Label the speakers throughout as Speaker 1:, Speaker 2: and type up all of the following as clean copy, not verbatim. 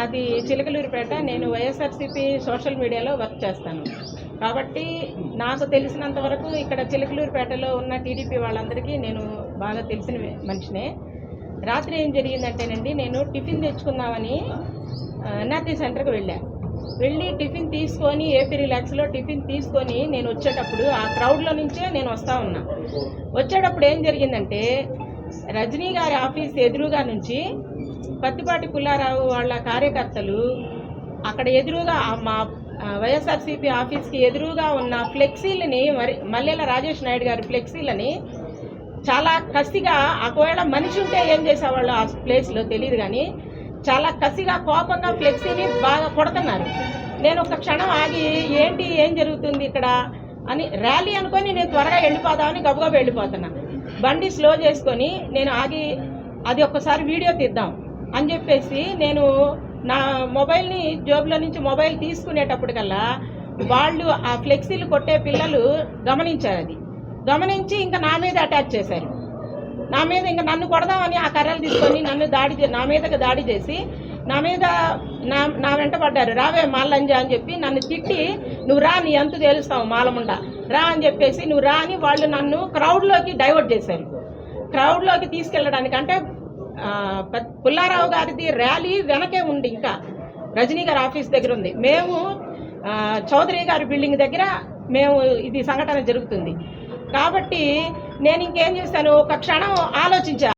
Speaker 1: నాది చిలకలూరిపేట. నేను వైఎస్ఆర్సీపీ సోషల్ మీడియాలో వర్క్ చేస్తాను కాబట్టి నాకు తెలిసినంత వరకు ఇక్కడ చిలకలూరిపేటలో ఉన్న టీడీపీ వాళ్ళందరికీ నేను బాగా తెలిసిన మనిషినే. రాత్రి ఏం జరిగిందంటేనండి, నేను టిఫిన్ తెచ్చుకుందామని ఎన్ఆర్టీ సెంటర్కి వెళ్ళి టిఫిన్ తీసుకొని ఏపీ రిలాక్స్లో టిఫిన్ తీసుకొని నేను వచ్చేటప్పుడు ఆ క్రౌడ్లో నుంచే నేను వస్తూ ఉన్నా. వచ్చేటప్పుడు ఏం జరిగిందంటే, రజనీ గారి ఆఫీస్ ఎదురుగా నుంచి పత్తిపాటి పుల్లారావు వాళ్ళ కార్యకర్తలు అక్కడ ఎదురుగా మా వైఎస్ఆర్సీపీ ఆఫీస్కి ఎదురుగా ఉన్న ఫ్లెక్సీలని మల్లెల రాజేష్ నాయుడు గారి ఫ్లెక్సీలని చాలా కసిగా, ఒకవేళ మనిషి ఉంటే ఏం చేసేవాళ్ళు ఆ ప్లేస్లో తెలియదు కానీ చాలా కసిగా కోపంగా ఫ్లెక్సీని బాగా కొడుతున్నారు. నేను ఒక క్షణం ఆగి ఏం జరుగుతుంది ఇక్కడ అని ర్యాలీ అనుకొని నేను త్వరగా వెళ్ళిపోదామని గబగబా వెళ్ళిపోతున్నా. బండి స్లో చేసుకొని నేను ఆగి అది ఒక్కసారి వీడియో తీద్దాం అని చెప్పేసి నేను నా మొబైల్ని జోబులో నుంచి మొబైల్ తీసుకునేటప్పటికల్లా వాళ్ళు ఆ ఫ్లెక్సీలు కొట్టే పిల్లలు గమనించారు. అది గమనించి ఇంకా నా మీద అటాచ్ చేశారు. నా మీద ఇంకా నన్ను కొడదామని ఆ కర్రలు తీసుకొని నా మీదకి దాడి చేసి నా వెంట పడ్డారు. రావే మాలంజా అని చెప్పి నన్ను తిట్టి, నువ్వు రా, నీ అంతు తేలుస్తావు మాలముండ రా అని చెప్పేసి, నువ్వు రా అని వాళ్ళు నన్ను క్రౌడ్లోకి డైవర్ట్ చేశారు. క్రౌడ్లోకి తీసుకెళ్ళడానికి, అంటే పుల్లారావు గారిది ర్యాలీ వెనకే ఉంది, ఇంకా రజనీ గారి ఆఫీస్ దగ్గర ఉంది. మేము చౌదరి గారి బిల్డింగ్ దగ్గర ఇది సంఘటన జరుగుతుంది కాబట్టి నేను ఇంకేం చేశాను, ఒక క్షణం ఆలోచించా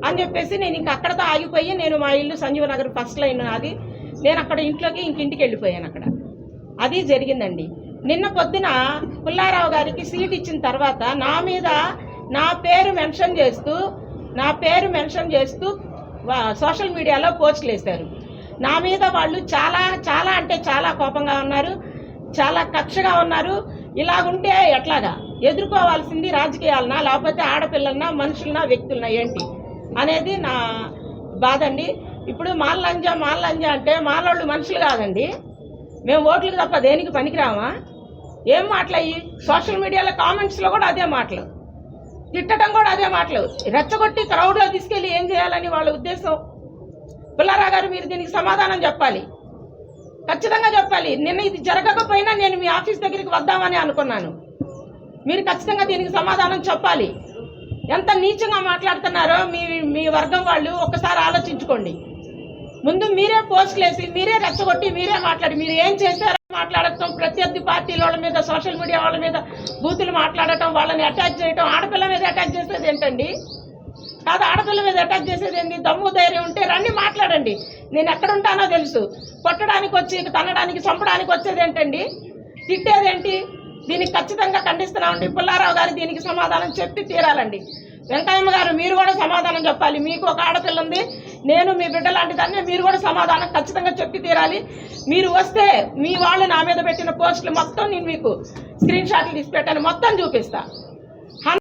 Speaker 1: అని చెప్పేసి నేను ఇంక అక్కడతో ఆగిపోయి, నేను మా ఇల్లు సంజీవ నగర్ ఫస్ట్ లైన్, అది నేను అక్కడ ఇంటికి వెళ్ళిపోయాను. అక్కడ అది జరిగిందండి. నిన్న పొద్దున పుల్లారావు గారికి సీట్ ఇచ్చిన తర్వాత నా పేరు మెన్షన్ చేస్తూ సోషల్ మీడియాలో పోస్టులు వేశారు. నా మీద వాళ్ళు చాలా చాలా అంటే చాలా కోపంగా ఉన్నారు, చాలా కక్షగా ఉన్నారు. ఇలాగుంటే ఎట్లాగా ఎదుర్కోవాల్సింది రాజకీయాలనా, లేకపోతే ఆడపిల్లలనా, మనుషులనా, వ్యక్తులనా ఏంటి అనేది నా బాధ అండి. ఇప్పుడు మాల్లంజా అంటే మాలోళ్ళు మనుషులు కాదండి, మేము ఓట్లకు తప్ప దేనికి పనికిరామా? ఏం మాటలయ్యి సోషల్ మీడియాలో కామెంట్స్లో కూడా అదే మాటలు, తిట్టడం కూడా అదే మాటలు, రెచ్చగొట్టి క్రౌడ్లో తీసుకెళ్ళి ఏం చేయాలని వాళ్ళ ఉద్దేశం. పుల్లారావు గారు మీరు దీనికి సమాధానం చెప్పాలి, ఖచ్చితంగా చెప్పాలి. నిన్న ఇది జరగకపోయినా నేను మీ ఆఫీస్ దగ్గరికి వద్దామని అనుకున్నాను. మీరు ఖచ్చితంగా దీనికి సమాధానం చెప్పాలి. ఎంత నీచంగా మాట్లాడుతున్నారో మీ వర్గం వాళ్ళు ఒక్కసారి ఆలోచించుకోండి. ముందు మీరే పోస్టులు వేసి, మీరే రెచ్చగొట్టి, మీరే మాట్లాడి, మీరు ఏం చేశారో మాట్లాడటం, ప్రత్యర్థి పార్టీల వాళ్ళ మీద, సోషల్ మీడియా వాళ్ళ మీద బూతులు మాట్లాడటం, వాళ్ళని అటాక్ చేయటం. ఆడపిల్ల మీద అటాక్ చేసేది ఏంటండి? కాదు, ఆడపిల్ల మీద అటాక్ చేసేది ఏంటి? దమ్ము ధైర్యం ఉంటే రండి మాట్లాడండి. నేను ఎక్కడుంటానో తెలుసు. కొట్టడానికి వచ్చి, తన్నడానికి, చంపడానికి వచ్చేది ఏంటండి? తిట్టేదేంటి? దీనికి ఖచ్చితంగా ఖండిస్తున్నామండి. పుల్లారావు గారు దీనికి సమాధానం చెప్పి తీరాలండి. వెంకయ్యమ్మ గారు మీరు కూడా సమాధానం చెప్పాలి. మీకు ఒక ఆడపిల్ల ఉంది, నేను మీ బిడ్డ లాంటి దాన్ని, మీరు కూడా సమాధానం ఖచ్చితంగా చెప్పి తీరాలి. మీరు వస్తే మీ వాళ్ళు నా మీద పెట్టిన పోస్టులు మొత్తం నేను మీకు స్క్రీన్ షాట్లు తీసి పెట్టాను, మొత్తం చూపిస్తా.